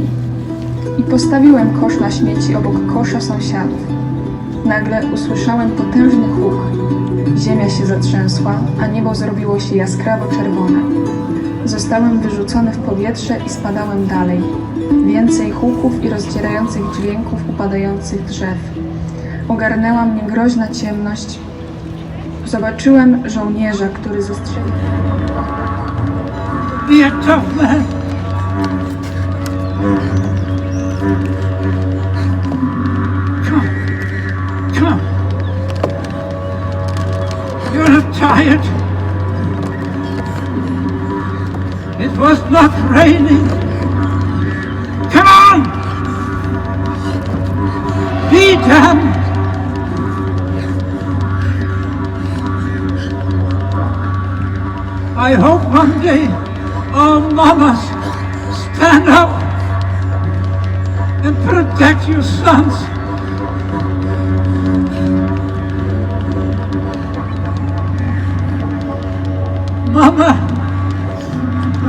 nogi. I postawiłem kosz na śmieci obok kosza sąsiadów. Nagle usłyszałem potężny huk. Ziemia się zatrzęsła, a niebo zrobiło się jaskrawo-czerwone. Zostałem wyrzucony w powietrze i spadałem dalej. Więcej huków i rozdzierających dźwięków upadających drzew. Ogarnęła mnie groźna ciemność. Zobaczyłem żołnierza, który zestrzelił. Be a tough man. Come on. You're not tired. It was not raining. Come on! Be damned! I hope one day all mamas stand up and protect your sons. Mama,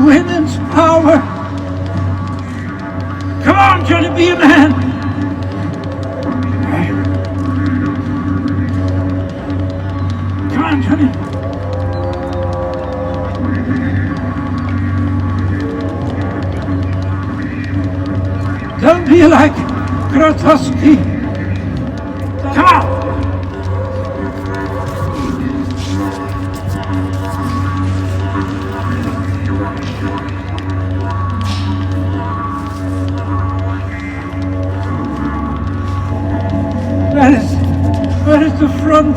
women's power. Come on, Johnny, be a man. Come on, Johnny. Don't be like Krakowski. Come on. Where is the front?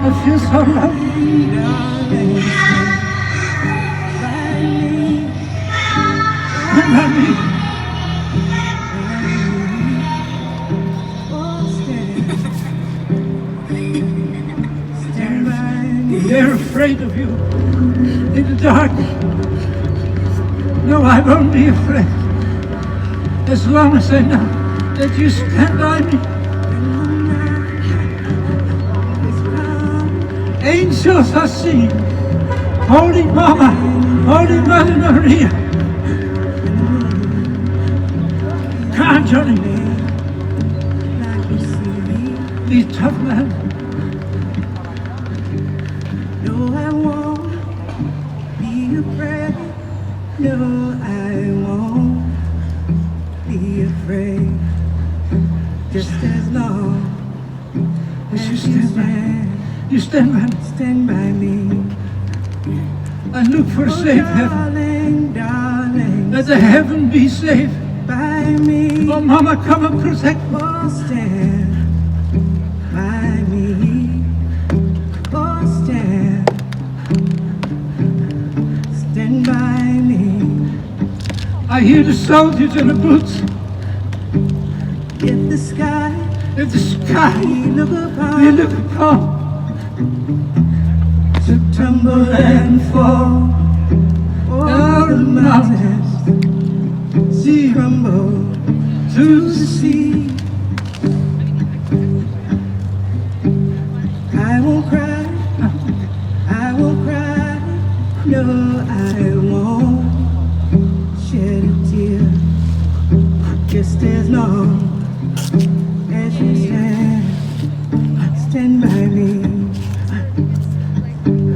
I feel so lovely. They're afraid of you in the dark. No, I won't be afraid. As long as I know that you stand by me. Angels are singing, Holy Mama, Holy Mother Maria. Come on, Johnny. Be tough, man. No, I won't be afraid. No, I won't be afraid. Just as long as you stand by me. And look for a safe heaven. Darling, Let the heaven be safe. by me. Oh, Mama, come and protect me. Oh, stand by me. Oh, stand by me. I hear the soldiers in the boots. If the sky We look upon to tumble and fall, all the mountains see crumble to the sea. I won't cry, no, I won't shed a tear. Just as long as you stand by me.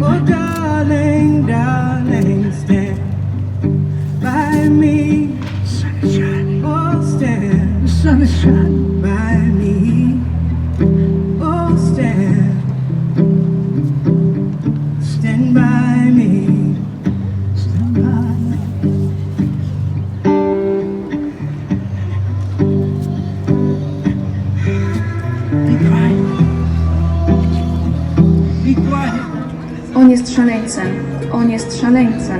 Oh, darling, darling, stand by me. Oh, stand the sun is shining. by me. Oh, stand by me. Stand by me. Be quiet. Be quiet. On jest szaleńcem, on jest szaleńcem.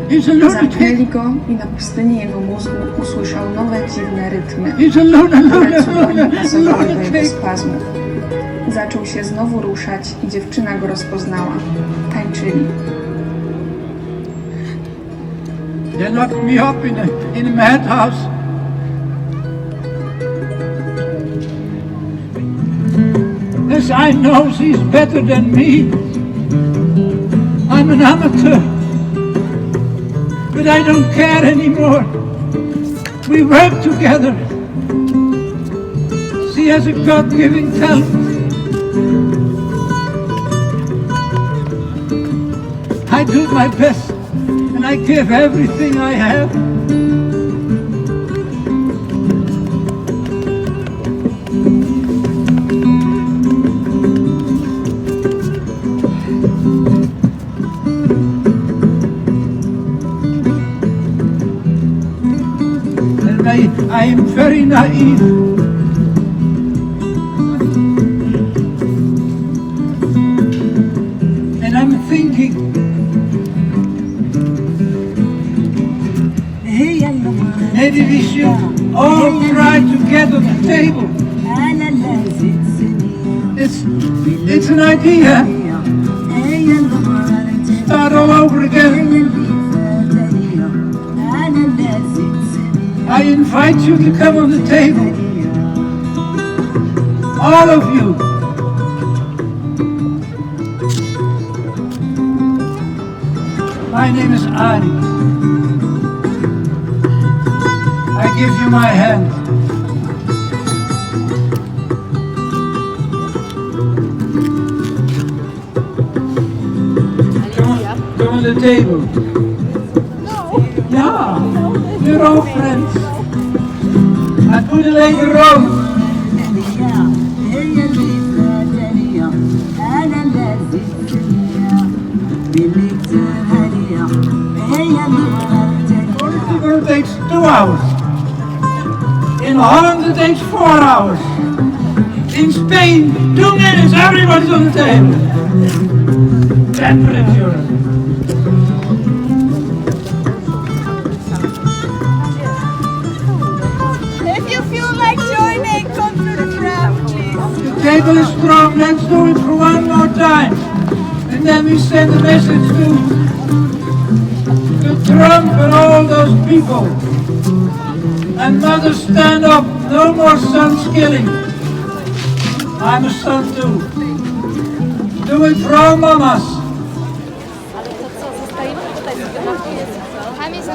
He's a Zamknęli lunatic. go i na pustyni jego mózgu usłyszał nowe dziwne rytmy, He's a które cudownie pasowały do jego lunatic. spazmów. Zaczął się znowu ruszać i dziewczyna go rozpoznała. Tańczyli. They locked me up in a madhouse. As I know, she's better than me. I'm an amateur. but I don't care anymore. We work together. She has a God-given talent. I do my best and I give everything I have. And I am very naive. And I'm thinking, maybe we should all try to get on the table. It's an idea. Start all over again. I invite you to come on the table. All of you. My name is Ari. I give you my hand. Come on the table. No. Yeah, we're all friends. I put a lady rose. It takes 2 hours. In Holland it takes 4 hours. In Spain, 2 minutes, everybody's on the table. Temperature. If you feel like joining, come to the crowd, please. The table is strong, let's do it for one more time. And then we send a message to Trump and all those people. And mothers, stand up, no more sons killing. I'm a son too. Do it for all mamas. Ale to co, zostajemy tutaj? Tam jest